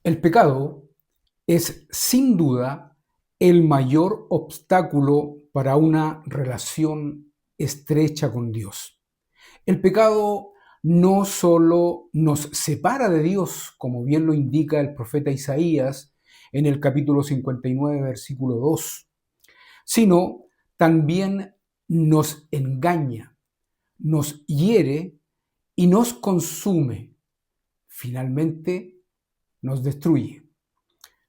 El pecado es sin duda el mayor obstáculo para una relación estrecha con Dios. El pecado no solo nos separa de Dios, como bien lo indica el profeta Isaías en el capítulo 59, versículo 2, sino también nos engaña, nos hiere y nos consume. Finalmente, nos destruye.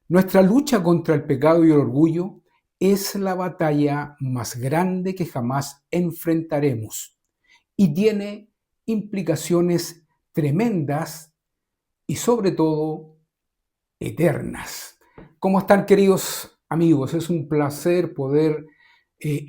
Nuestra lucha contra el pecado y el orgullo es la batalla más grande que jamás enfrentaremos y tiene implicaciones tremendas y sobre todo eternas. ¿Cómo están, queridos amigos? Es un placer poder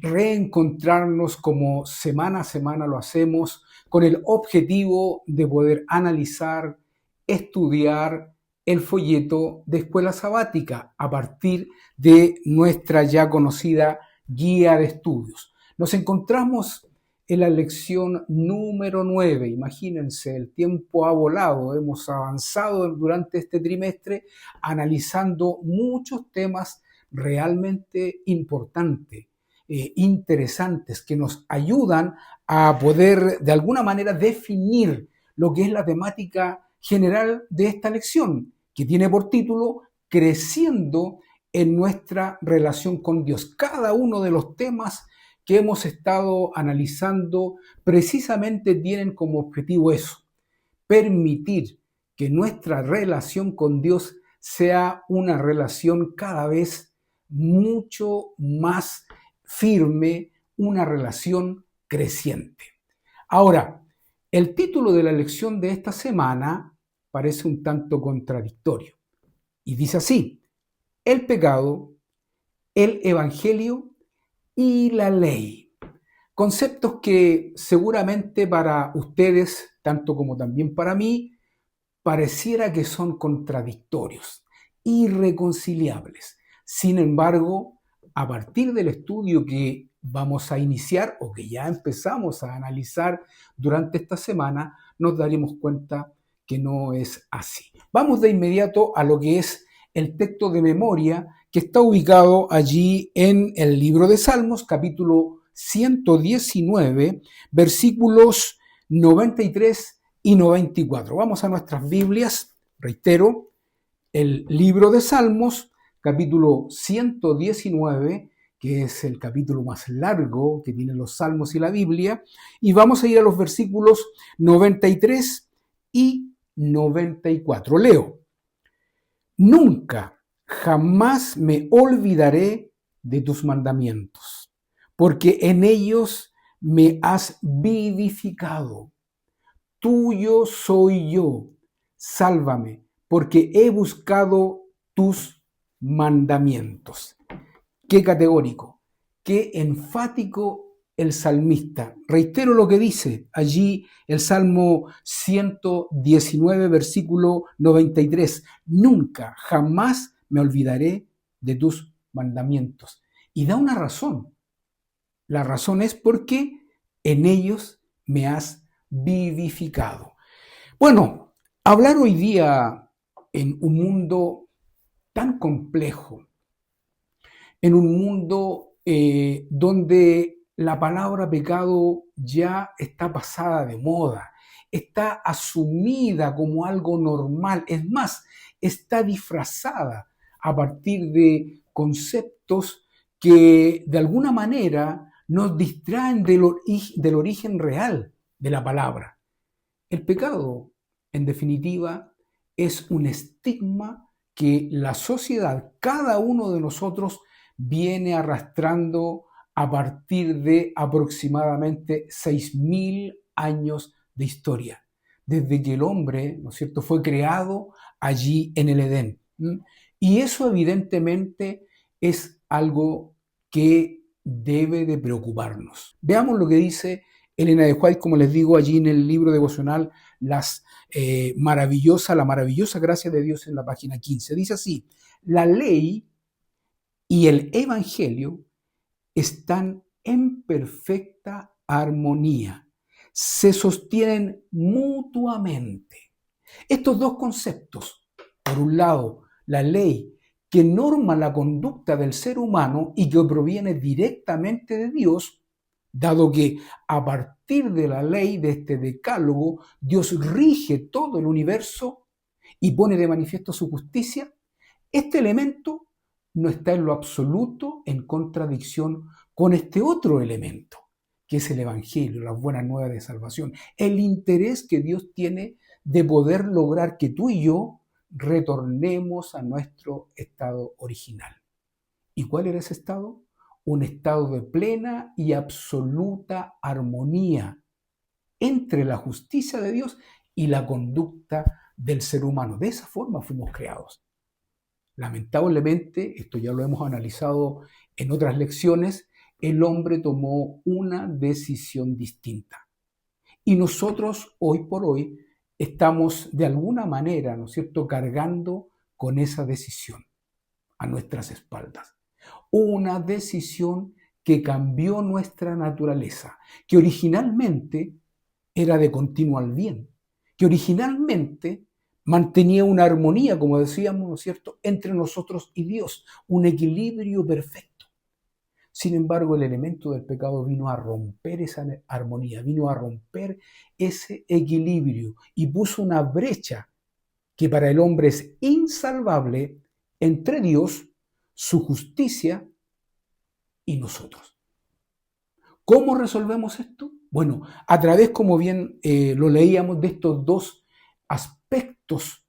reencontrarnos como semana a semana lo hacemos con el objetivo de poder analizar, estudiar el folleto de Escuela Sabática a partir de nuestra ya conocida guía de estudios. Nos encontramos en la lección número 9. Imagínense, el tiempo ha volado, hemos avanzado durante este trimestre analizando muchos temas realmente importantes, interesantes, que nos ayudan a poder de alguna manera definir lo que es la temática general de esta lección, que tiene por título Creciendo en nuestra relación con Dios. Cada uno de los temas que hemos estado analizando precisamente tienen como objetivo eso, permitir que nuestra relación con Dios sea una relación cada vez mucho más firme, una relación creciente. Ahora, el título de la lección de esta semana parece un tanto contradictorio y dice así: el pecado, el evangelio y la ley. Conceptos que seguramente para ustedes, tanto como también para mí, pareciera que son contradictorios, irreconciliables. Sin embargo, a partir del estudio que vamos a iniciar o que ya empezamos a analizar durante esta semana, nos daremos cuenta que no es así. Vamos de inmediato a lo que es el texto de memoria que está ubicado allí en el libro de Salmos, capítulo 119, versículos 93 y 94. Vamos a nuestras Biblias, reitero, el libro de Salmos, capítulo 119, que es el capítulo más largo que tienen los Salmos y la Biblia, y vamos a ir a los versículos 93 y 94. Leo: nunca, jamás me olvidaré de tus mandamientos, porque en ellos me has vivificado. Tuyo soy yo, sálvame, porque he buscado tus mandamientos. Qué categórico, qué enfático el salmista. Reitero lo que dice allí el Salmo 119, versículo 93. Nunca, jamás me olvidaré de tus mandamientos. Y da una razón. La razón es porque en ellos me has vivificado. Bueno, hablar hoy día en un mundo tan complejo, en un mundo donde la palabra pecado ya está pasada de moda, está asumida como algo normal, es más, está disfrazada a partir de conceptos que de alguna manera nos distraen del origen real de la palabra. El pecado, en definitiva, es un estigma que la sociedad, cada uno de nosotros, viene arrastrando a partir de aproximadamente 6.000 años de historia, desde que el hombre, ¿no es cierto?, fue creado allí en el Edén. Y eso evidentemente es algo que debe de preocuparnos. Veamos lo que dice Elena de White, como les digo, allí en el libro devocional, la maravillosa gracia de Dios, en la página 15. Dice así: la ley y el evangelio están en perfecta armonía, se sostienen mutuamente. Estos dos conceptos, Por un lado, la ley que norma la conducta del ser humano y que proviene directamente de Dios, dado que a partir de la ley de este decálogo, Dios rige todo el universo y pone de manifiesto su justicia. Este elemento no está en lo absoluto en contradicción con este otro elemento, que es el Evangelio, las buenas nuevas de salvación, el interés que Dios tiene de poder lograr que tú y yo retornemos a nuestro estado original. ¿Y cuál era ese estado? Un estado de plena y absoluta armonía entre la justicia de Dios y la conducta del ser humano. De esa forma fuimos creados. Lamentablemente, esto ya lo hemos analizado en otras lecciones, el hombre tomó una decisión distinta. Y nosotros, hoy por hoy, estamos de alguna manera, ¿no es cierto?, cargando con esa decisión a nuestras espaldas. Una decisión que cambió nuestra naturaleza, que originalmente era de continuo al bien, que originalmente mantenía una armonía, como decíamos, ¿no es cierto?, entre nosotros y Dios, un equilibrio perfecto. Sin embargo, el elemento del pecado vino a romper esa armonía, vino a romper ese equilibrio y puso una brecha que para el hombre es insalvable entre Dios, su justicia y nosotros. ¿Cómo resolvemos esto? Bueno, a través, como bien lo leíamos, de estos dos aspectos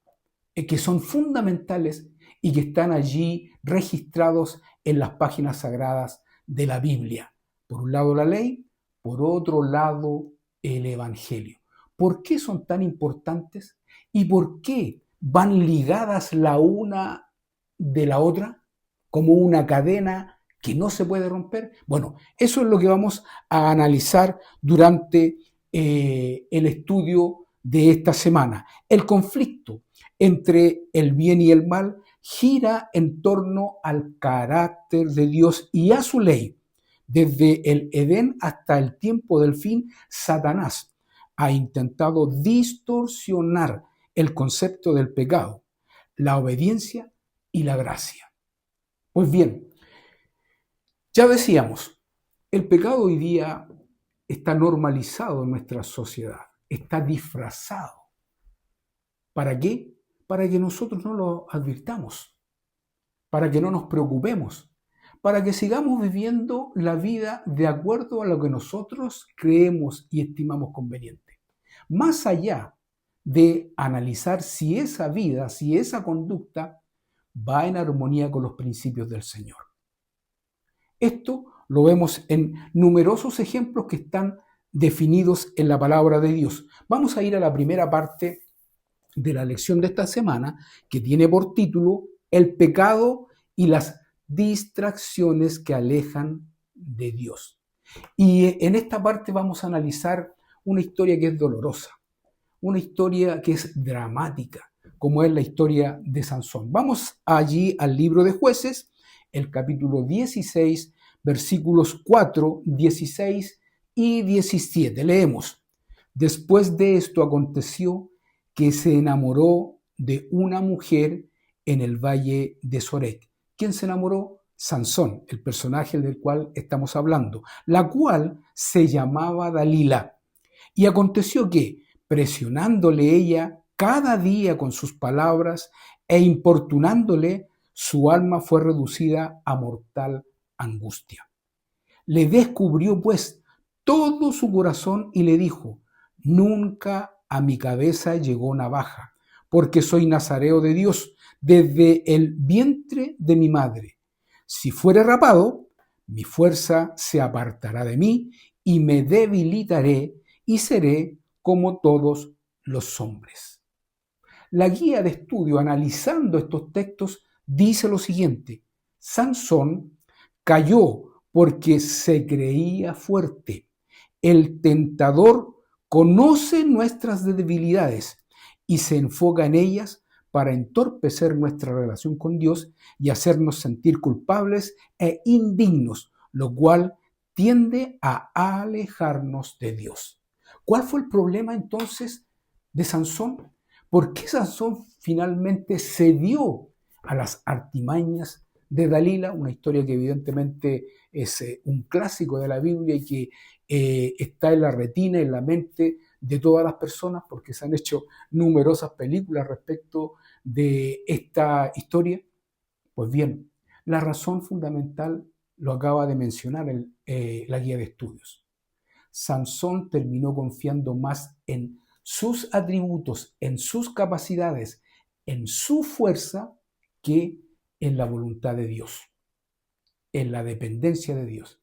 que son fundamentales y que están allí registrados en las páginas sagradas de la Biblia. Por un lado la ley, por otro lado el Evangelio. ¿Por qué son tan importantes y por qué van ligadas la una de la otra como una cadena que no se puede romper? Bueno, eso es lo que vamos a analizar durante el estudio de esta semana. El conflicto entre el bien y el mal gira en torno al carácter de Dios y a su ley. Desde el Edén hasta el tiempo del fin, Satanás ha intentado distorsionar el concepto del pecado, la obediencia y la gracia. Pues bien, ya decíamos, el pecado hoy día está normalizado en nuestra sociedad, está disfrazado. ¿Para qué? Para que nosotros no lo advirtamos, para que no nos preocupemos, para que sigamos viviendo la vida de acuerdo a lo que nosotros creemos y estimamos conveniente. Más allá de analizar si esa vida, si esa conducta va en armonía con los principios del Señor. Esto lo vemos en numerosos ejemplos que están definidos en la palabra de Dios. Vamos a ir a la primera parte de la lección de esta semana, que tiene por título El pecado y las distracciones que alejan de Dios. Y en esta parte vamos a analizar una historia que es dolorosa, una historia que es dramática, como es la historia de Sansón. Vamos allí al libro de Jueces, el capítulo 16, versículos 4, 16 y 17. Leemos: Después de esto aconteció que se enamoró de una mujer en el valle de Sorek. ¿Quién se enamoró? Sansón, el personaje del cual estamos hablando, la cual se llamaba Dalila. Y aconteció que, presionándole ella cada día con sus palabras e importunándole, su alma fue reducida a mortal angustia. Le descubrió pues todo su corazón y le dijo: Nunca a mi cabeza llegó navaja, porque soy nazareo de Dios desde el vientre de mi madre. Si fuere rapado, mi fuerza se apartará de mí y me debilitaré y seré como todos los hombres. La guía de estudio analizando estos textos dice lo siguiente: Sansón cayó porque se creía fuerte. El tentador conoce nuestras debilidades y se enfoca en ellas para entorpecer nuestra relación con Dios y hacernos sentir culpables e indignos, lo cual tiende a alejarnos de Dios. ¿Cuál fue el problema entonces de Sansón? ¿Por qué Sansón finalmente cedió a las artimañas de Dalila? Una historia que evidentemente es un clásico de la Biblia y que está en la retina, en la mente de todas las personas, porque se han hecho numerosas películas respecto de esta historia. Pues bien, la razón fundamental lo acaba de mencionar la guía de estudios. Sansón terminó confiando más en sus atributos, en sus capacidades, en su fuerza, que en la voluntad de Dios, en la dependencia de Dios.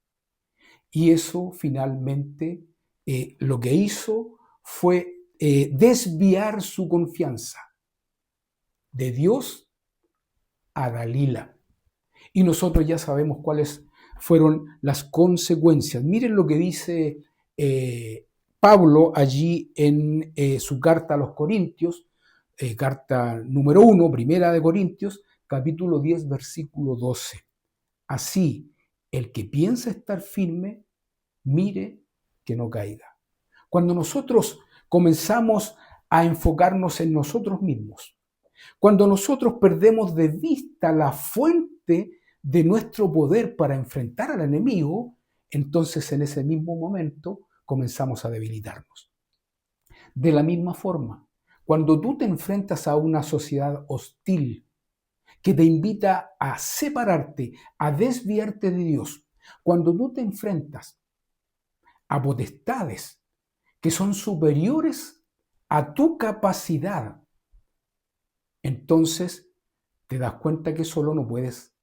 Y eso finalmente lo que hizo fue desviar su confianza de Dios a Dalila. Y nosotros ya sabemos cuáles fueron las consecuencias. Miren lo que dice Pablo allí en su carta a los Corintios, carta número 1, primera de Corintios, capítulo 10, versículo 12. Así, el que piensa estar firme, mire que no caiga. Cuando nosotros comenzamos a enfocarnos en nosotros mismos, cuando nosotros perdemos de vista la fuente de nuestro poder para enfrentar al enemigo, entonces en ese mismo momento comenzamos a debilitarnos. De la misma forma, cuando tú te enfrentas a una sociedad hostil que te invita a separarte, a desviarte de Dios, cuando tú te enfrentas a potestades que son superiores a tu capacidad, entonces te das cuenta que solo no puedes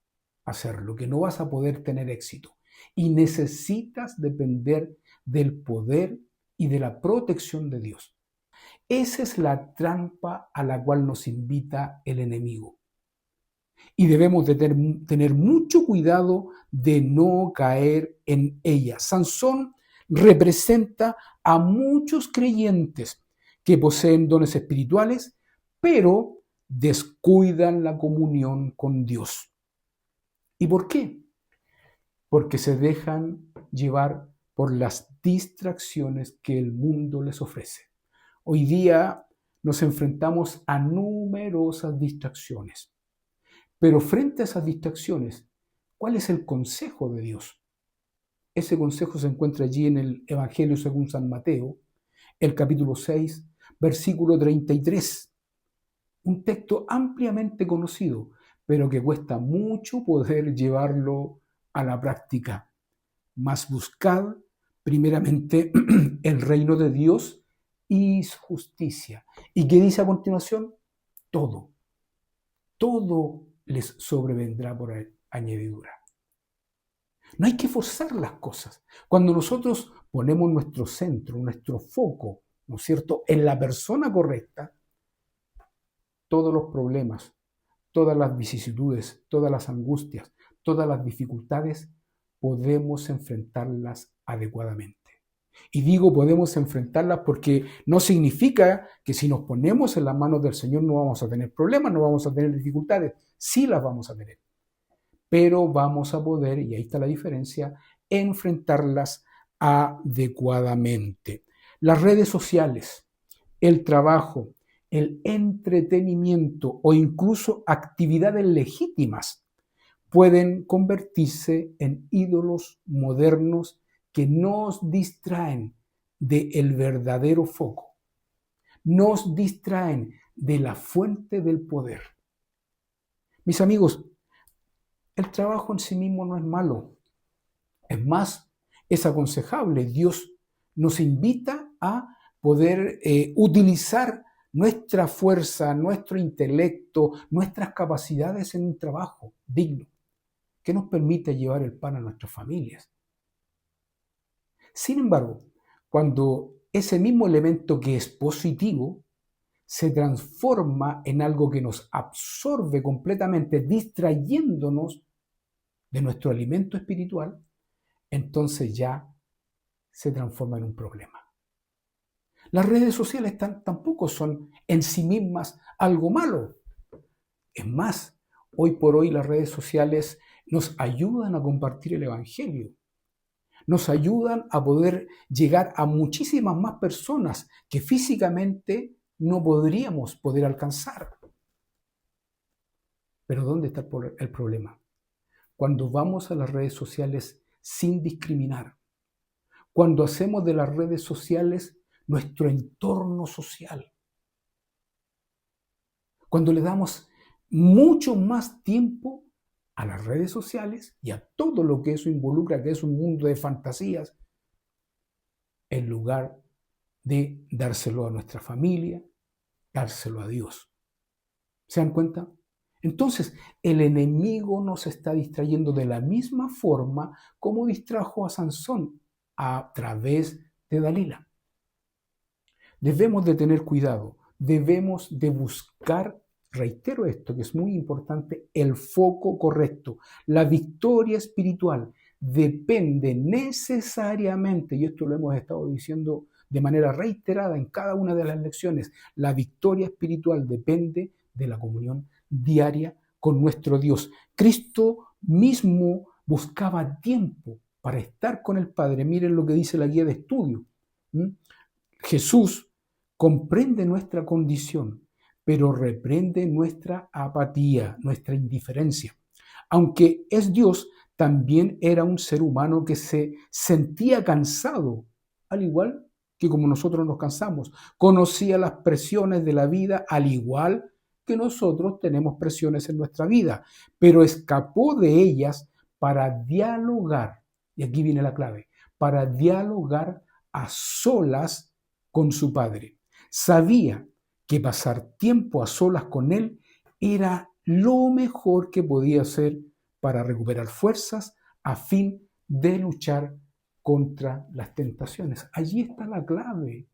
hacerlo, que no vas a poder tener éxito. Y necesitas depender del poder y de la protección de Dios. Esa es la trampa a la cual nos invita el enemigo. Y debemos de tener mucho cuidado de no caer en ella. Sansón representa a muchos creyentes que poseen dones espirituales, pero descuidan la comunión con Dios. ¿Y por qué? Porque se dejan llevar por las distracciones que el mundo les ofrece. Hoy día nos enfrentamos a numerosas distracciones, pero frente a esas distracciones, ¿cuál es el consejo de Dios? Ese consejo se encuentra allí en el Evangelio según San Mateo, el capítulo 6, versículo 33. Un texto ampliamente conocido, pero que cuesta mucho poder llevarlo a la práctica. Mas buscad primeramente el reino de Dios y su justicia. ¿Y qué dice a continuación? Todo les sobrevendrá por añadidura. No hay que forzar las cosas. Cuando nosotros ponemos nuestro centro, nuestro foco, ¿no es cierto?, en la persona correcta, todos los problemas, todas las vicisitudes, todas las angustias, todas las dificultades, podemos enfrentarlas adecuadamente. Y digo podemos enfrentarlas porque no significa que si nos ponemos en las manos del Señor no vamos a tener problemas, no vamos a tener dificultades. Sí las vamos a tener. Pero vamos a poder, y ahí está la diferencia, enfrentarlas adecuadamente. Las redes sociales, el trabajo, el entretenimiento o incluso actividades legítimas pueden convertirse en ídolos modernos que nos distraen del verdadero foco, nos distraen de la fuente del poder. Mis amigos, el trabajo en sí mismo no es malo, es más, es aconsejable. Dios nos invita a poder utilizar nuestra fuerza, nuestro intelecto, nuestras capacidades en un trabajo digno que nos permite llevar el pan a nuestras familias. Sin embargo, cuando ese mismo elemento que es positivo se transforma en algo que nos absorbe completamente, distrayéndonos de nuestro alimento espiritual, entonces ya se transforma en un problema. Las redes sociales tampoco son en sí mismas algo malo. Es más, hoy por hoy las redes sociales nos ayudan a compartir el Evangelio. Nos ayudan a poder llegar a muchísimas más personas que físicamente no podríamos poder alcanzar. Pero ¿dónde está el problema? Cuando vamos a las redes sociales sin discriminar, cuando hacemos de las redes sociales nuestro entorno social, cuando le damos mucho más tiempo a las redes sociales y a todo lo que eso involucra, que es un mundo de fantasías, en lugar de dárselo a nuestra familia, dárselo a Dios. ¿Se dan cuenta? Entonces, el enemigo nos está distrayendo de la misma forma como distrajo a Sansón a través de Dalila. Debemos de tener cuidado, debemos de buscar, reitero esto que es muy importante, el foco correcto. La victoria espiritual depende necesariamente, y esto lo hemos estado diciendo de manera reiterada en cada una de las lecciones, la victoria espiritual depende de la comunión diaria con nuestro Dios. Cristo mismo buscaba tiempo para estar con el Padre. Miren lo que dice la guía de estudio. Jesús comprende nuestra condición, pero reprende nuestra apatía, nuestra indiferencia. Aunque es Dios, también era un ser humano que se sentía cansado, al igual que como nosotros nos cansamos. Conocía las presiones de la vida, al igual que nosotros tenemos presiones en nuestra vida, pero escapó de ellas para dialogar, y aquí viene la clave, para dialogar a solas con su Padre. Sabía que pasar tiempo a solas con Él era lo mejor que podía hacer para recuperar fuerzas a fin de luchar contra las tentaciones. Allí está la clave,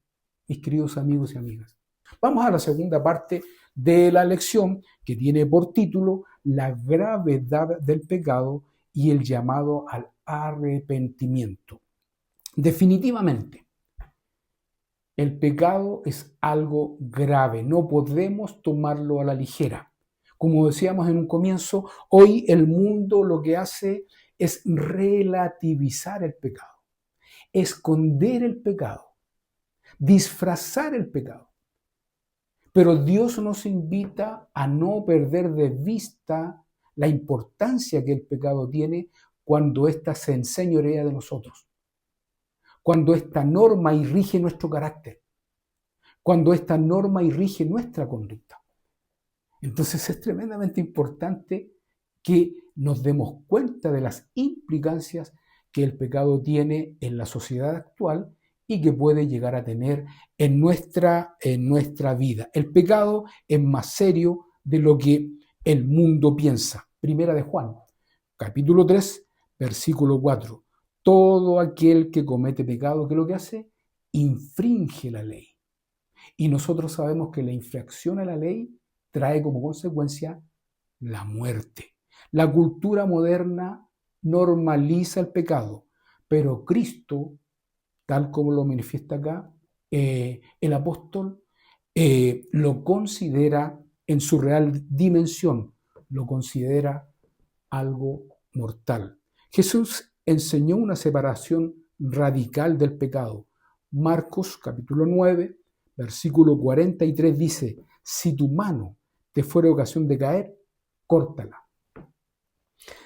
mis queridos amigos y amigas. Vamos a la segunda parte de la lección, que tiene por título La gravedad del pecado y el llamado al arrepentimiento. Definitivamente, el pecado es algo grave, no podemos tomarlo a la ligera. Como decíamos en un comienzo, hoy el mundo lo que hace es relativizar el pecado, esconder el pecado, disfrazar el pecado. Pero Dios nos invita a no perder de vista la importancia que el pecado tiene cuando ésta se enseñorea de nosotros, cuando esta norma y rige nuestro carácter, cuando esta norma y rige nuestra conducta. Entonces es tremendamente importante que nos demos cuenta de las implicancias que el pecado tiene en la sociedad actual y que puede llegar a tener en nuestra vida. El pecado es más serio de lo que el mundo piensa. Primera de Juan, capítulo 3, versículo 4. Todo aquel que comete pecado, ¿qué es lo que hace? Infringe la ley. Y nosotros sabemos que la infracción a la ley trae como consecuencia la muerte. La cultura moderna normaliza el pecado, pero Cristo, tal como lo manifiesta acá, el apóstol lo considera en su real dimensión, lo considera algo mortal. Jesús enseñó una separación radical del pecado. Marcos capítulo 9, versículo 43 dice, si tu mano te fuera ocasión de caer, córtala.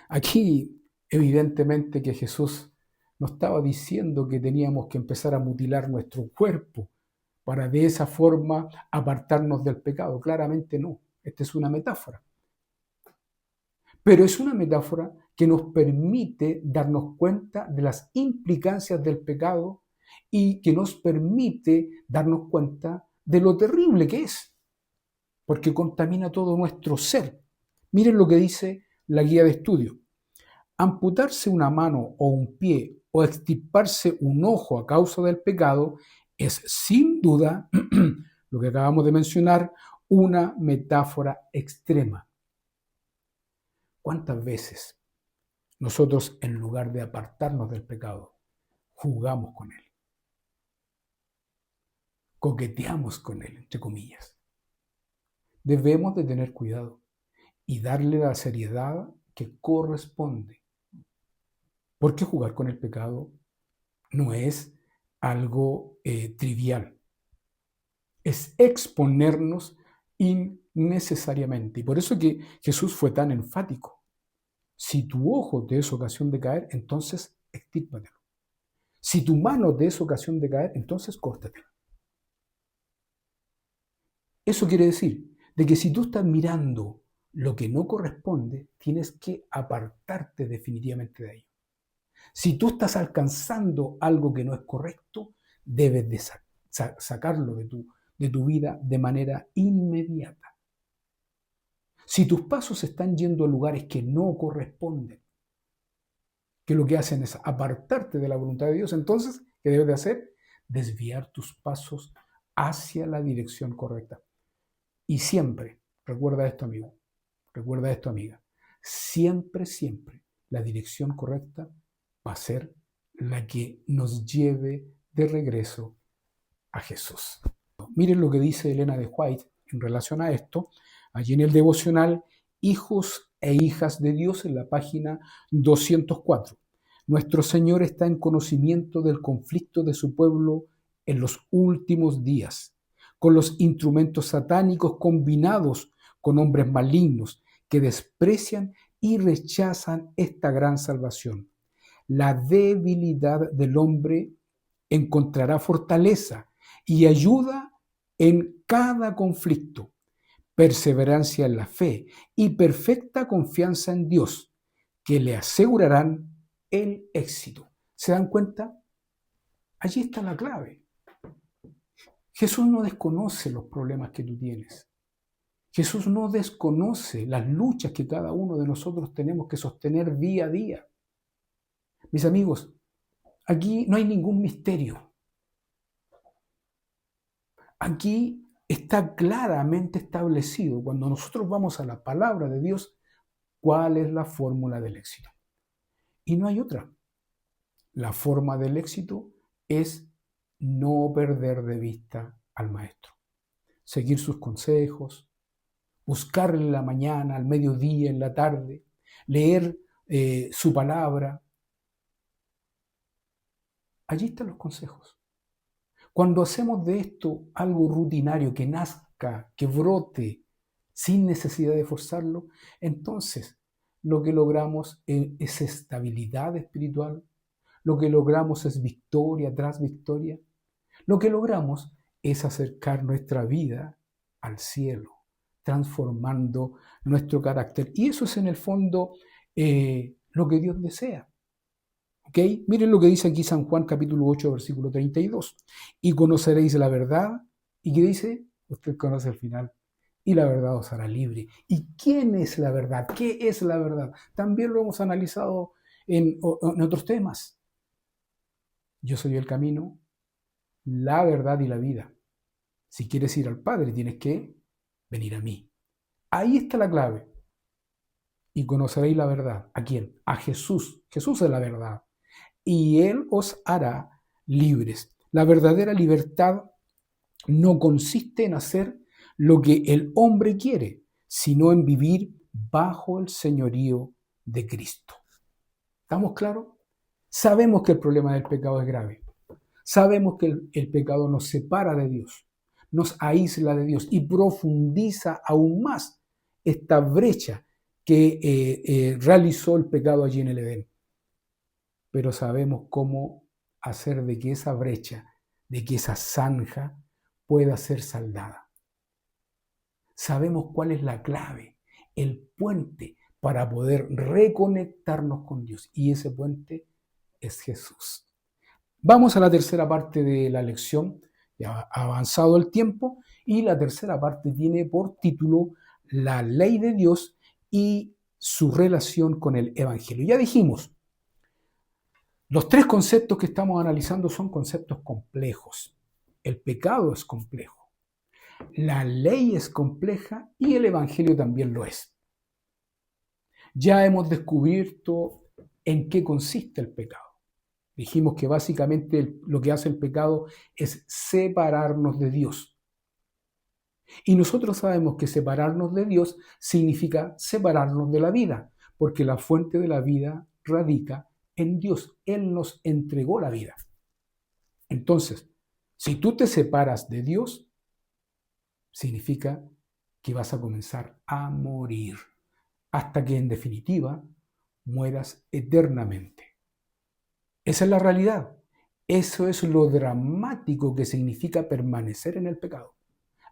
Aquí, evidentemente que Jesús no estaba diciendo que teníamos que empezar a mutilar nuestro cuerpo para de esa forma apartarnos del pecado. Claramente no. Esta es una metáfora. Pero es una metáfora que nos permite darnos cuenta de las implicancias del pecado y que nos permite darnos cuenta de lo terrible que es, porque contamina todo nuestro ser. Miren lo que dice la guía de estudio. Amputarse una mano o un pie o extirparse un ojo a causa del pecado es sin duda, lo que acabamos de mencionar, una metáfora extrema. ¿Cuántas veces nosotros, en lugar de apartarnos del pecado, jugamos con él? Coqueteamos con él, entre comillas. Debemos de tener cuidado y darle la seriedad que corresponde. Porque jugar con el pecado no es algo trivial. es exponernos innecesariamente. Y por eso que Jesús fue tan enfático. Si tu ojo te es ocasión de caer, entonces extírpatelo. Si tu mano te es ocasión de caer, entonces córtatelo. Eso quiere decir de que si tú estás mirando lo que no corresponde, tienes que apartarte definitivamente de ello. Si tú estás alcanzando algo que no es correcto, debes de sacarlo de tu vida de manera inmediata. Si tus pasos están yendo a lugares que no corresponden, que lo que hacen es apartarte de la voluntad de Dios, entonces, ¿qué debes de hacer? Desviar tus pasos hacia la dirección correcta. Y siempre, recuerda esto, amigo, recuerda esto, amiga, siempre, siempre la dirección correcta va a ser la que nos lleve de regreso a Jesús. Miren lo que dice Elena de White en relación a esto, allí en el devocional Hijos e Hijas de Dios, en la página 204. Nuestro Señor está en conocimiento del conflicto de su pueblo en los últimos días, con los instrumentos satánicos combinados con hombres malignos que desprecian y rechazan esta gran salvación. La debilidad del hombre encontrará fortaleza y ayuda en cada conflicto, perseverancia en la fe y perfecta confianza en Dios, que le asegurarán el éxito. ¿Se dan cuenta? Allí está la clave. Jesús no desconoce los problemas que tú tienes. Jesús no desconoce las luchas que cada uno de nosotros tenemos que sostener día a día. Mis amigos, aquí no hay ningún misterio. Aquí está claramente establecido, cuando nosotros vamos a la palabra de Dios, cuál es la fórmula del éxito. Y no hay otra. La forma del éxito es no perder de vista al maestro. Seguir sus consejos, buscarle en la mañana, al mediodía, en la tarde, leer su palabra. Allí están los consejos. Cuando hacemos de esto algo rutinario, que nazca, que brote, sin necesidad de forzarlo, entonces lo que logramos es estabilidad espiritual, lo que logramos es victoria tras victoria, lo que logramos es acercar nuestra vida al cielo, transformando nuestro carácter. Y eso es en el fondo lo que Dios desea. ¿Ok? Miren lo que dice aquí San Juan capítulo 8, versículo 32. Y conoceréis la verdad. ¿Y qué dice? Usted conoce el final. Y la verdad os hará libre. ¿Y quién es la verdad? ¿Qué es la verdad? También lo hemos analizado en otros temas. Yo soy el camino, la verdad y la vida. Si quieres ir al Padre, tienes que venir a mí. Ahí está la clave. Y conoceréis la verdad. ¿A quién? A Jesús. Jesús es la verdad. Y Él os hará libres. La verdadera libertad no consiste en hacer lo que el hombre quiere, sino en vivir bajo el señorío de Cristo. ¿Estamos claros? Sabemos que el problema del pecado es grave. Sabemos que el pecado nos separa de Dios, nos aísla de Dios y profundiza aún más esta brecha que realizó el pecado allí en el Edén. Pero sabemos cómo hacer de que esa brecha, de que esa zanja pueda ser saldada. Sabemos cuál es la clave, el puente para poder reconectarnos con Dios. Y ese puente es Jesús. Vamos a la tercera parte de la lección. Ya ha avanzado el tiempo y la tercera parte tiene por título La ley de Dios y su relación con el Evangelio. Ya dijimos, los tres conceptos que estamos analizando son conceptos complejos. El pecado es complejo, la ley es compleja y el Evangelio también lo es. Ya hemos descubierto en qué consiste el pecado. Dijimos que básicamente lo que hace el pecado es separarnos de Dios. Y nosotros sabemos que separarnos de Dios significa separarnos de la vida, porque la fuente de la vida radica en Dios. Él nos entregó la vida. Entonces, si tú te separas de Dios, significa que vas a comenzar a morir, hasta que en definitiva mueras eternamente. Esa es la realidad. Eso es lo dramático que significa permanecer en el pecado.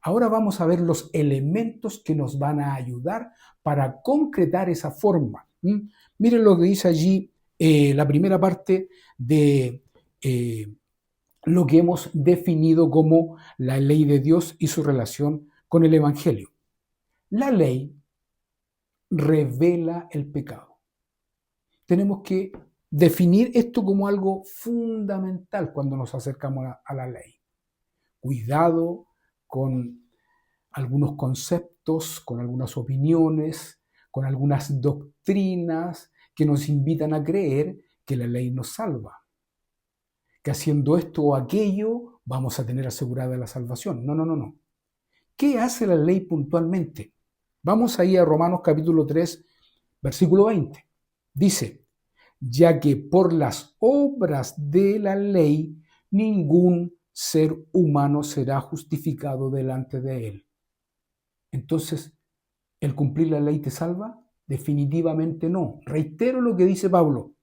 Ahora vamos a ver los elementos que nos van a ayudar para concretar esa forma. Miren lo que dice allí la primera parte de lo que hemos definido como la ley de Dios y su relación con el Evangelio. La ley revela el pecado. Tenemos que definir esto como algo fundamental cuando nos acercamos a la ley. Cuidado con algunos conceptos, con algunas opiniones, con algunas doctrinas que nos invitan a creer que la ley nos salva, que haciendo esto o aquello vamos a tener asegurada la salvación. No, no, no, no. ¿Qué hace la ley puntualmente? Vamos ahí a Romanos capítulo 3, versículo 20. Dice, ya que por las obras de la ley ningún ser humano será justificado delante de él. Entonces, ¿el cumplir la ley te salva? Definitivamente no. Reitero lo que dice Pablo,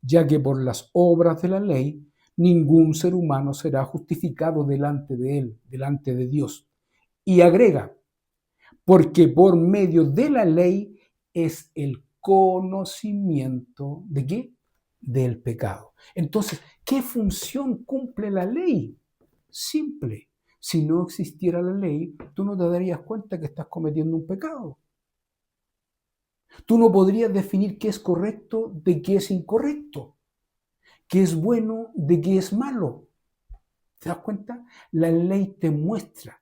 ya que por las obras de la ley ningún ser humano será justificado delante de él, delante de Dios. Y agrega, porque por medio de la ley es el conocimiento ¿de qué? Del pecado. Entonces, ¿qué función cumple la ley? Simple. Si no existiera la ley, tú no te darías cuenta que estás cometiendo un pecado. Tú no podrías definir qué es correcto de qué es incorrecto, qué es bueno de qué es malo. ¿Te das cuenta? La ley te muestra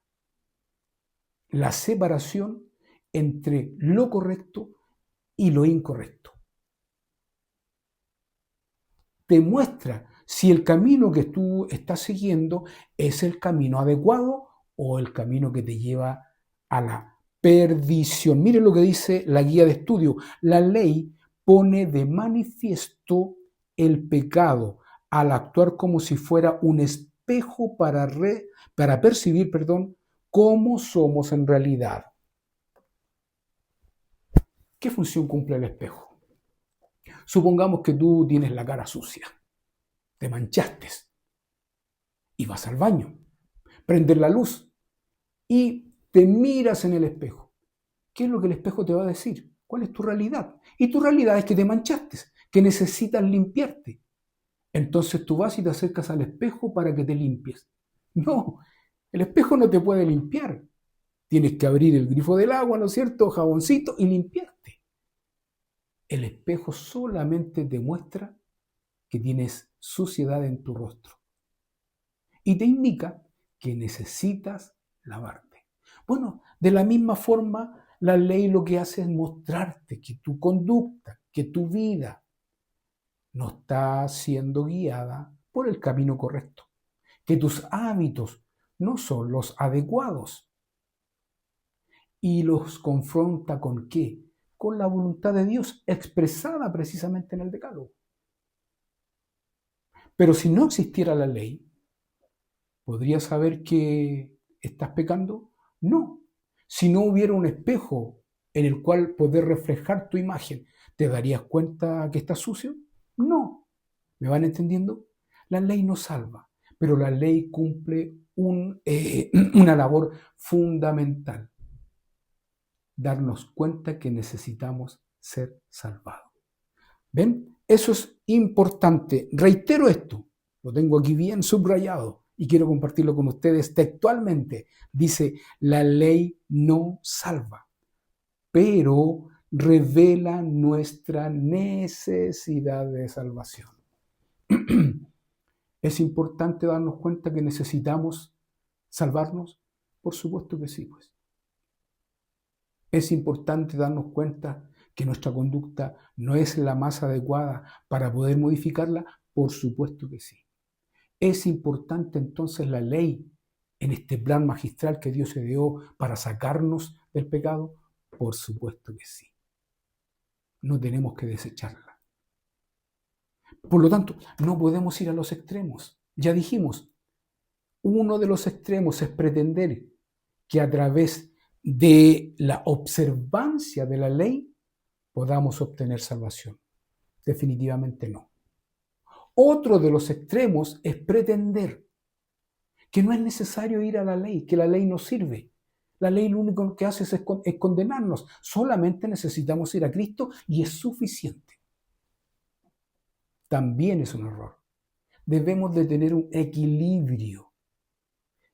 la separación entre lo correcto y lo incorrecto. Te muestra si el camino que tú estás siguiendo es el camino adecuado o el camino que te lleva a la perdición. Mire lo que dice la guía de estudio. La ley pone de manifiesto el pecado al actuar como si fuera un espejo para percibir, cómo somos en realidad. ¿Qué función cumple el espejo? Supongamos que tú tienes la cara sucia, te manchaste y vas al baño, prendes la luz y te miras en el espejo. ¿Qué es lo que el espejo te va a decir? ¿Cuál es tu realidad? Y tu realidad es que te manchaste, que necesitas limpiarte. Entonces tú vas y te acercas al espejo para que te limpies. No, el espejo no te puede limpiar. Tienes que abrir el grifo del agua, ¿no es cierto? Jaboncito y limpiarte. El espejo solamente te muestra que tienes suciedad en tu rostro y te indica que necesitas lavarte. Bueno, de la misma forma, la ley lo que hace es mostrarte que tu conducta, que tu vida no está siendo guiada por el camino correcto, que tus hábitos no son los adecuados. Y los confronta ¿con qué? Con la voluntad de Dios expresada precisamente en el Decálogo. Pero si no existiera la ley, ¿podrías saber que estás pecando? No. Si no hubiera un espejo en el cual poder reflejar tu imagen, ¿te darías cuenta que estás sucio? No. ¿Me van entendiendo? La ley no salva, pero la ley cumple una labor fundamental. Darnos cuenta que necesitamos ser salvados. ¿Ven? Eso es importante. Reitero esto, lo tengo aquí bien subrayado y quiero compartirlo con ustedes textualmente. Dice, la ley no salva, pero revela nuestra necesidad de salvación. ¿Es importante darnos cuenta que necesitamos salvarnos? Por supuesto que sí, pues. Es importante darnos cuenta que nuestra conducta no es la más adecuada para poder modificarla. Por supuesto que sí. ¿Es importante entonces la ley en este plan magistral que Dios se dio para sacarnos del pecado? Por supuesto que sí. No tenemos que desecharla. Por lo tanto, no podemos ir a los extremos. Ya dijimos, uno de los extremos es pretender que a través de la observancia de la ley podamos obtener salvación. Definitivamente no. Otro de los extremos es pretender que no es necesario ir a la ley, que la ley no sirve. La ley lo único que hace es condenarnos. Solamente necesitamos ir a Cristo y es suficiente. También es un error. Debemos de tener un equilibrio.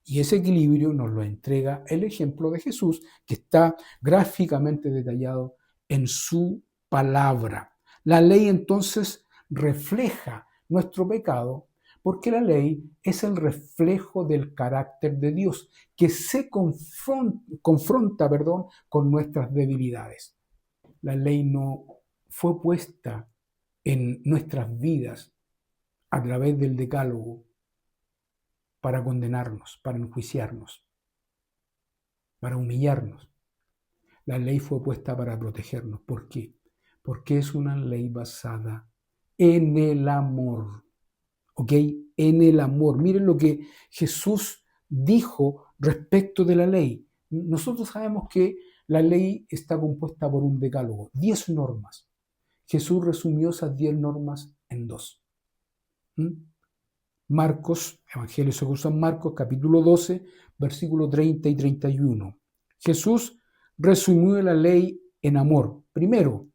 Y ese equilibrio nos lo entrega el ejemplo de Jesús, que está gráficamente detallado en su palabra. La ley entonces refleja nuestro pecado, porque la ley es el reflejo del carácter de Dios, que se confronta con nuestras debilidades. La ley no fue puesta en nuestras vidas a través del decálogo para condenarnos, para enjuiciarnos, para humillarnos. La ley fue puesta para protegernos. ¿Por qué? Porque es una ley basada en el amor. ¿Ok? En el amor. Miren lo que Jesús dijo respecto de la ley. Nosotros sabemos que la ley está compuesta por un decálogo, 10 normas. Jesús resumió esas 10 normas en 2. Marcos, Evangelio según San Marcos, capítulo 12, versículos 30 y 31. Jesús resumió la ley en amor. Primero,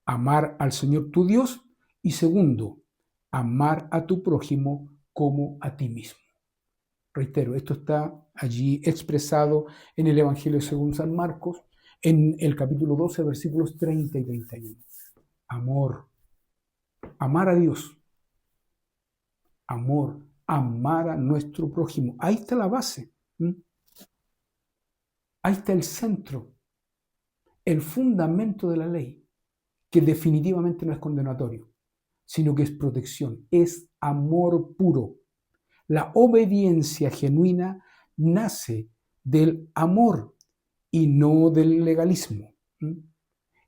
amar al Señor tu Dios, y segundo, amar a tu prójimo como a ti mismo. Reitero, esto está allí expresado en el Evangelio según San Marcos, en el capítulo 12, versículos 30 y 31. Amor, amar a Dios. Amor, amar a nuestro prójimo. Ahí está la base. Ahí está el centro, el fundamento de la ley, que definitivamente no es condenatorio, sino que es protección, es amor puro. La obediencia genuina nace del amor y no del legalismo.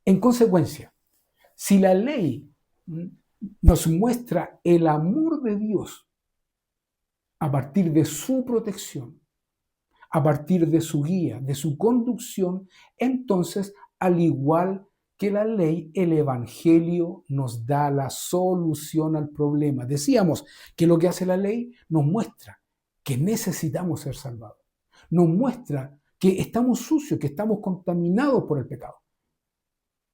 En consecuencia, si la ley nos muestra el amor de Dios a partir de su protección, a partir de su guía, de su conducción, entonces, al igual que la ley, el Evangelio nos da la solución al problema. Decíamos que lo que hace la ley nos muestra que necesitamos ser salvados. Nos muestra que estamos sucios, que estamos contaminados por el pecado.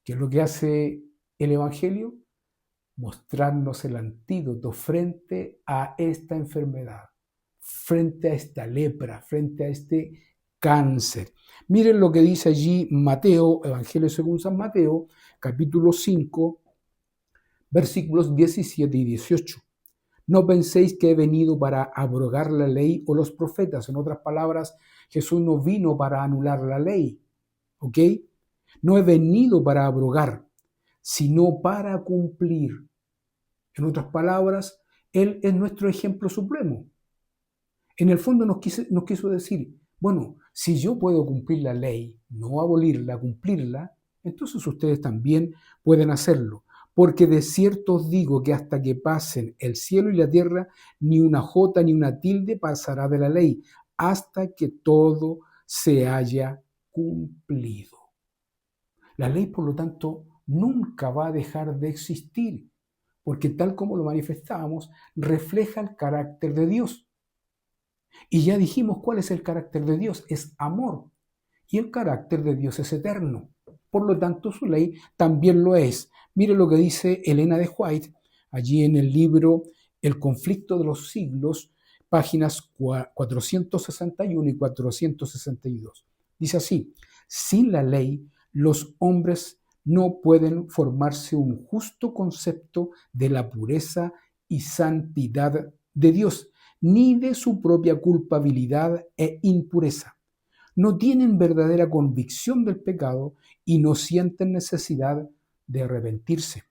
¿Qué es lo que hace el Evangelio? Mostrarnos el antídoto frente a esta enfermedad, frente a esta lepra, frente a este cáncer. Miren lo que dice allí Mateo, Evangelio según San Mateo, capítulo 5, versículos 17 y 18. No penséis que he venido para abrogar la ley o los profetas. En otras palabras, Jesús no vino para anular la ley, ¿ok? No he venido para abrogar, sino para cumplir. En otras palabras, Él es nuestro ejemplo supremo. En el fondo nos quiso decir, bueno, si yo puedo cumplir la ley, no abolirla, cumplirla, entonces ustedes también pueden hacerlo. Porque de cierto os digo que hasta que pasen el cielo y la tierra, ni una jota ni una tilde pasará de la ley, hasta que todo se haya cumplido. La ley, por lo tanto, nunca va a dejar de existir, porque tal como lo manifestábamos, refleja el carácter de Dios. Y ya dijimos cuál es el carácter de Dios, es amor. Y el carácter de Dios es eterno. Por lo tanto, su ley también lo es. Mire lo que dice Elena de White, allí en el libro El conflicto de los siglos, páginas 461 y 462. Dice así, sin la ley, los hombres no pueden formarse un justo concepto de la pureza y santidad de Dios, ni de su propia culpabilidad e impureza. No tienen verdadera convicción del pecado y no sienten necesidad de arrepentirse.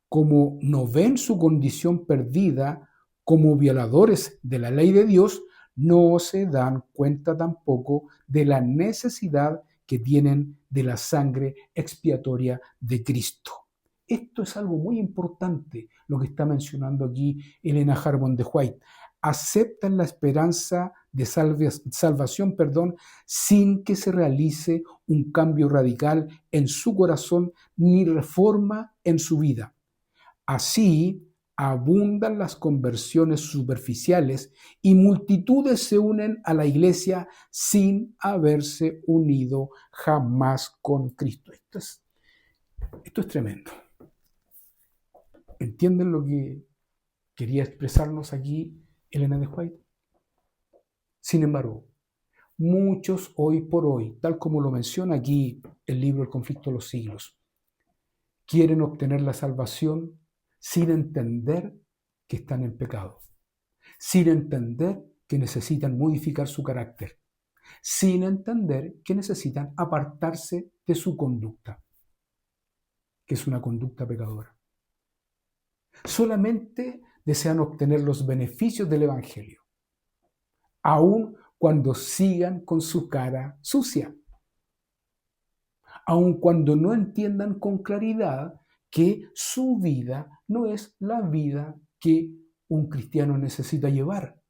Como no ven su condición perdida como violadores de la ley de Dios, no se dan cuenta tampoco de la necesidad que tienen de la sangre expiatoria de Cristo. Esto es algo muy importante, lo que está mencionando aquí Elena Harbon de White. aceptan la esperanza de salvación, sin que se realice un cambio radical en su corazón ni reforma en su vida. Así abundan las conversiones superficiales y multitudes se unen a la iglesia sin haberse unido jamás con Cristo. Esto es tremendo. ¿Entienden lo que quería expresarnos aquí Elena de White? Sin embargo, muchos hoy por hoy, tal como lo menciona aquí el libro El conflicto de los siglos, quieren obtener la salvación sin entender que están en pecado, sin entender que necesitan modificar su carácter, sin entender que necesitan apartarse de su conducta, que es una conducta pecadora. Solamente desean obtener los beneficios del Evangelio, aun cuando sigan con su cara sucia, aun cuando no entiendan con claridad que su vida no es la vida que un cristiano necesita llevar.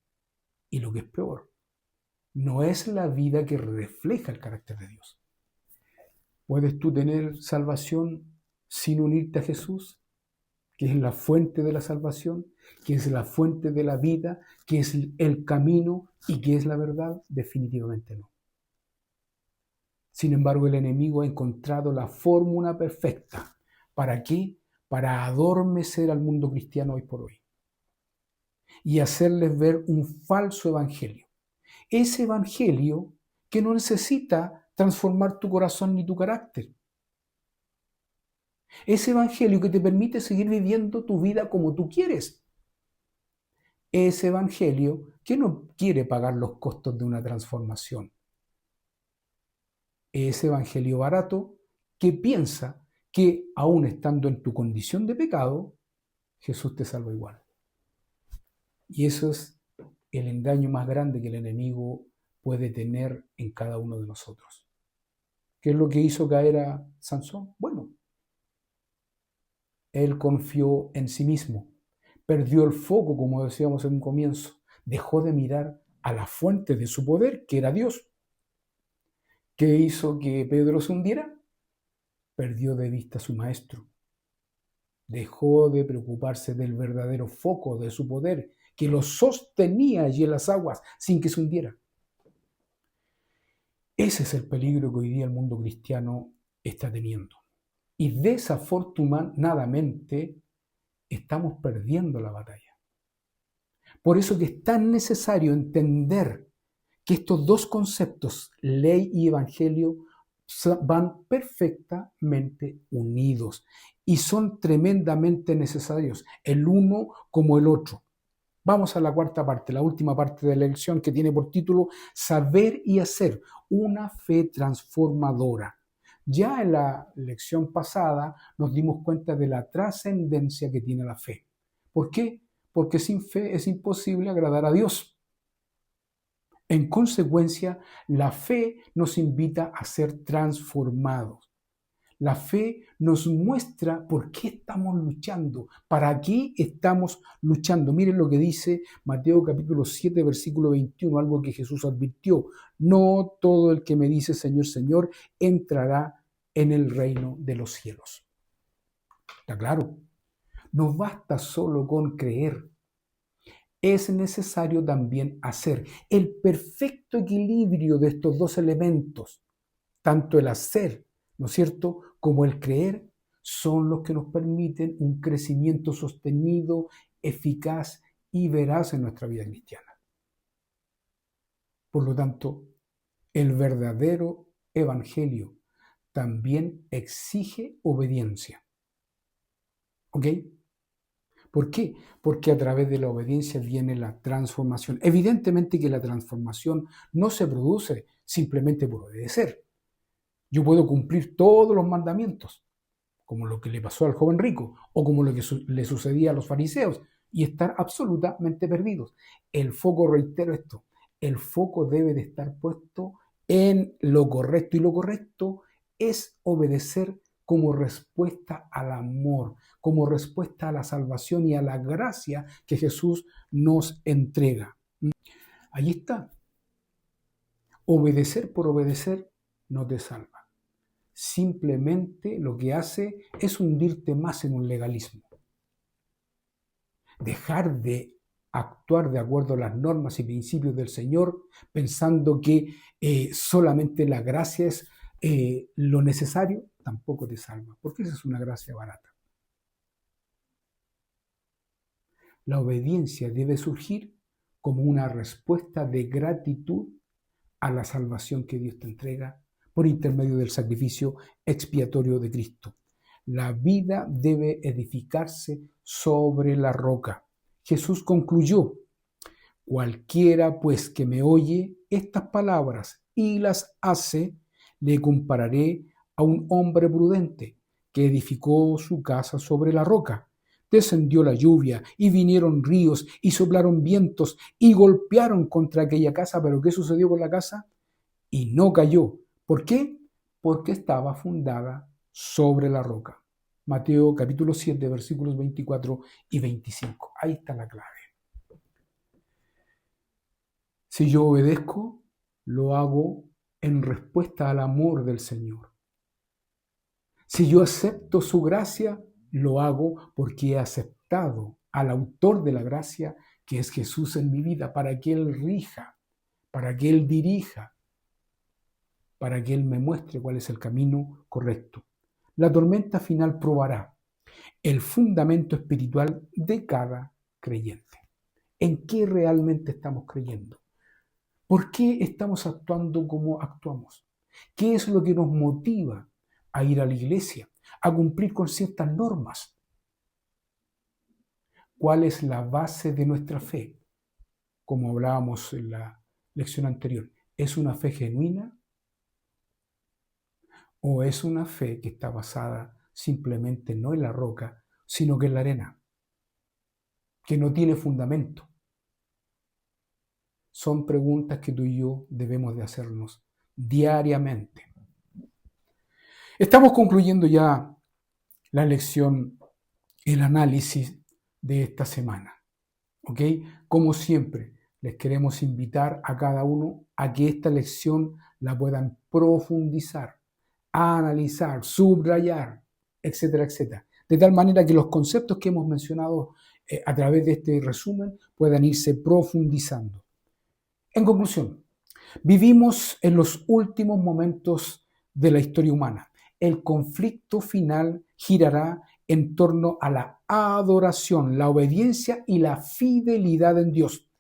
Y lo que es peor, no es la vida que refleja el carácter de Dios. ¿Puedes tú tener salvación sin unirte a Jesús, que es la fuente de la salvación, que es la fuente de la vida, que es el camino y que es la verdad? Definitivamente no. Sin embargo, el enemigo ha encontrado la fórmula perfecta. ¿Para qué? Para adormecer al mundo cristiano hoy por hoy y hacerles ver un falso evangelio. Ese evangelio que no necesita transformar tu corazón ni tu carácter. Ese evangelio que te permite seguir viviendo tu vida como tú quieres. Ese evangelio que no quiere pagar los costos de una transformación. Ese evangelio barato que piensa que aún estando en tu condición de pecado, Jesús te salva igual. Y eso es el engaño más grande que el enemigo puede tener en cada uno de nosotros. ¿Qué es lo que hizo caer a Sansón? Bueno, él confió en sí mismo, perdió el foco, como decíamos en un comienzo, dejó de mirar a la fuente de su poder, que era Dios. ¿Qué hizo que Pedro se hundiera? Perdió de vista a su maestro. Dejó de preocuparse del verdadero foco de su poder, que lo sostenía allí en las aguas sin que se hundiera. Ese es el peligro que hoy día el mundo cristiano está teniendo. Y desafortunadamente estamos perdiendo la batalla. Por eso que es tan necesario entender que estos dos conceptos, ley y evangelio, van perfectamente unidos y son tremendamente necesarios, el uno como el otro. Vamos a la cuarta parte, la última parte de la lección, que tiene por título Saber y hacer, una fe transformadora. Ya en la lección pasada nos dimos cuenta de la trascendencia que tiene la fe. ¿Por qué? Porque sin fe es imposible agradar a Dios. En consecuencia, la fe nos invita a ser transformados. La fe nos muestra por qué estamos luchando, para qué estamos luchando. Miren lo que dice Mateo capítulo 7, versículo 21, algo que Jesús advirtió. No todo el que me dice Señor, Señor, entrará en el reino de los cielos. ¿Está claro? No basta solo con creer. Es necesario también hacer. El perfecto equilibrio de estos dos elementos, tanto el hacer, ¿no es cierto?, como el creer, son los que nos permiten un crecimiento sostenido, eficaz y veraz en nuestra vida cristiana. Por lo tanto, el verdadero evangelio también exige obediencia. ¿Ok? ¿Por qué? Porque a través de la obediencia viene la transformación. Evidentemente que la transformación no se produce simplemente por obedecer. Yo puedo cumplir todos los mandamientos, como lo que le pasó al joven rico, o como lo que le sucedía a los fariseos, y estar absolutamente perdidos. El foco, reitero esto, el foco debe de estar puesto en lo correcto, y lo correcto es obedecer como respuesta al amor, como respuesta a la salvación y a la gracia que Jesús nos entrega. Ahí está. Obedecer por obedecer no te salva. Simplemente lo que hace es hundirte más en un legalismo. Dejar de actuar de acuerdo a las normas y principios del Señor, pensando que solamente la gracia es lo necesario, tampoco te salva, porque esa es una gracia barata. La obediencia debe surgir como una respuesta de gratitud a la salvación que Dios te entrega por intermedio del sacrificio expiatorio de Cristo. La vida debe edificarse sobre la roca. Jesús concluyó: cualquiera pues que me oye estas palabras y las hace, le compararé a un hombre prudente que edificó su casa sobre la roca. Descendió la lluvia y vinieron ríos y soplaron vientos y golpearon contra aquella casa. ¿Pero qué sucedió con la casa? Y no cayó. ¿Por qué? Porque estaba fundada sobre la roca. Mateo capítulo 7, versículos 24 y 25. Ahí está la clave. Si yo obedezco, lo hago en respuesta al amor del Señor. Si yo acepto su gracia, lo hago porque he aceptado al autor de la gracia, que es Jesús en mi vida, para que Él rija, para que Él dirija, para que Él me muestre cuál es el camino correcto. La tormenta final probará el fundamento espiritual de cada creyente. ¿En qué realmente estamos creyendo? ¿Por qué estamos actuando como actuamos? ¿Qué es lo que nos motiva a ir a la iglesia, a cumplir con ciertas normas? ¿Cuál es la base de nuestra fe? Como hablábamos en la lección anterior, ¿es una fe genuina o es una fe que está basada simplemente no en la roca, sino que en la arena, que no tiene fundamento? Son preguntas que tú y yo debemos de hacernos diariamente. Estamos concluyendo ya la lección, el análisis de esta semana. ¿Ok? Como siempre, les queremos invitar a cada uno a que esta lección la puedan profundizar, analizar, subrayar, etcétera, etcétera. De tal manera que los conceptos que hemos mencionado a través de este resumen puedan irse profundizando. En conclusión, vivimos en los últimos momentos de la historia humana. El conflicto final girará en torno a la adoración, la obediencia y la fidelidad en Dios.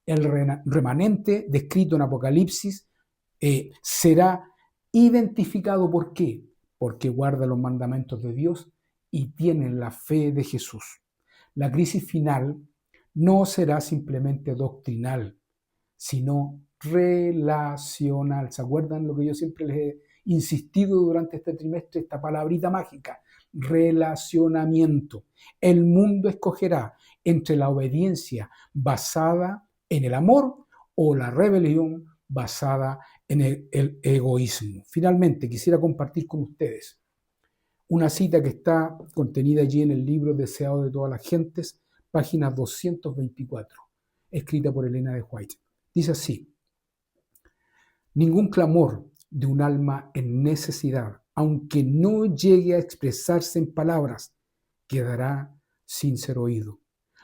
El remanente descrito en Apocalipsis será identificado. ¿Por qué? Porque guarda los mandamientos de Dios y tienen la fe de Jesús. La crisis final no será simplemente doctrinal, sino relacional. ¿Se acuerdan lo que yo siempre les he insistido durante este trimestre? Esta palabrita mágica: relacionamiento. El mundo escogerá entre la obediencia basada en el amor o la rebelión basada en el egoísmo. Finalmente, quisiera compartir con ustedes una cita que está contenida allí en el libro Deseado de todas las gentes, página 224, escrita por Elena de White. Dice así: ningún clamor de un alma en necesidad, aunque no llegue a expresarse en palabras, quedará sin ser oído.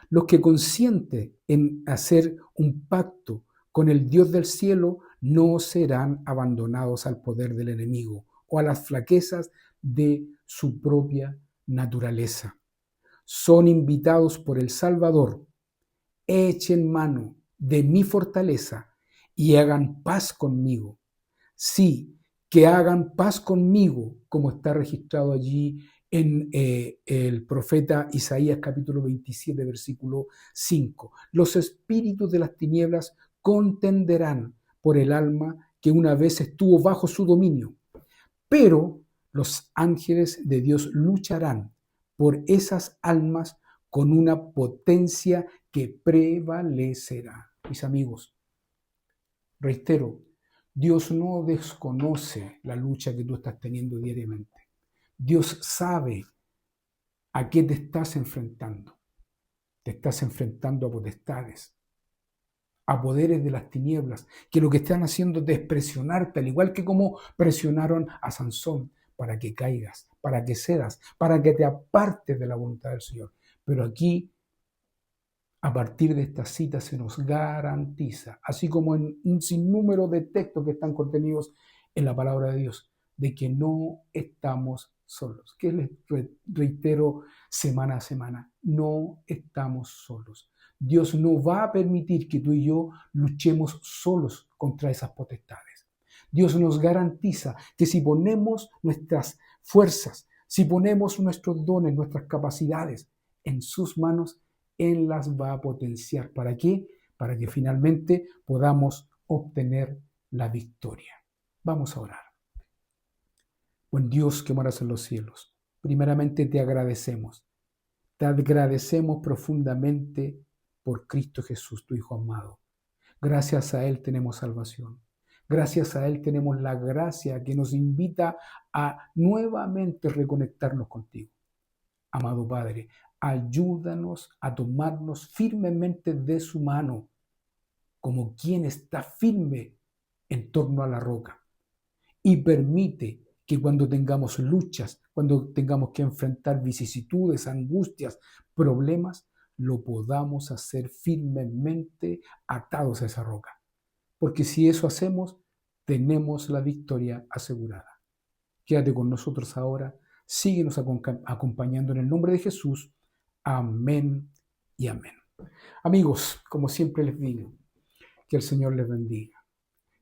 Los que consienten en hacer un pacto con el Dios del cielo no serán abandonados al poder del enemigo o a las flaquezas de su propia naturaleza. Son invitados por el Salvador: echen mano de mi fortaleza y hagan paz conmigo. Sí, que hagan paz conmigo, como está registrado allí en el profeta Isaías capítulo 27, versículo 5. Los espíritus de las tinieblas contenderán por el alma que una vez estuvo bajo su dominio, pero los ángeles de Dios lucharán por esas almas con una potencia que prevalecerá. Mis amigos, reitero, Dios no desconoce la lucha que tú estás teniendo diariamente. Dios sabe a qué te estás enfrentando. Te estás enfrentando a potestades, a poderes de las tinieblas, que lo que están haciendo es presionarte, al igual que como presionaron a Sansón, para que caigas, para que cedas, para que te apartes de la voluntad del Señor. Pero aquí, a partir de esta cita, se nos garantiza, así como en un sinnúmero de textos que están contenidos en la palabra de Dios, de que no estamos solos. Que les reitero semana a semana, no estamos solos. Dios no va a permitir que tú y yo luchemos solos contra esas potestades. Dios nos garantiza que si ponemos nuestras fuerzas, si ponemos nuestros dones, nuestras capacidades en sus manos, Él las va a potenciar. ¿Para qué? Para que finalmente podamos obtener la victoria. Vamos a orar. Buen Dios que moras en los cielos, primeramente te agradecemos. Te agradecemos profundamente por Cristo Jesús, tu Hijo amado. Gracias a Él tenemos salvación. Gracias a Él tenemos la gracia que nos invita a nuevamente reconectarnos contigo. Amado Padre, ayúdanos a tomarnos firmemente de su mano, como quien está firme en torno a la roca. Y permite que cuando tengamos luchas, cuando tengamos que enfrentar vicisitudes, angustias, problemas, lo podamos hacer firmemente atados a esa roca. Porque si eso hacemos, tenemos la victoria asegurada. Quédate con nosotros ahora. Síguenos acompañando en el nombre de Jesús. Amén y amén. Amigos, como siempre les digo, que el Señor les bendiga,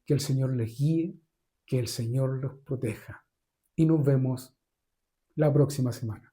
que el Señor les guíe, que el Señor los proteja. Y nos vemos la próxima semana.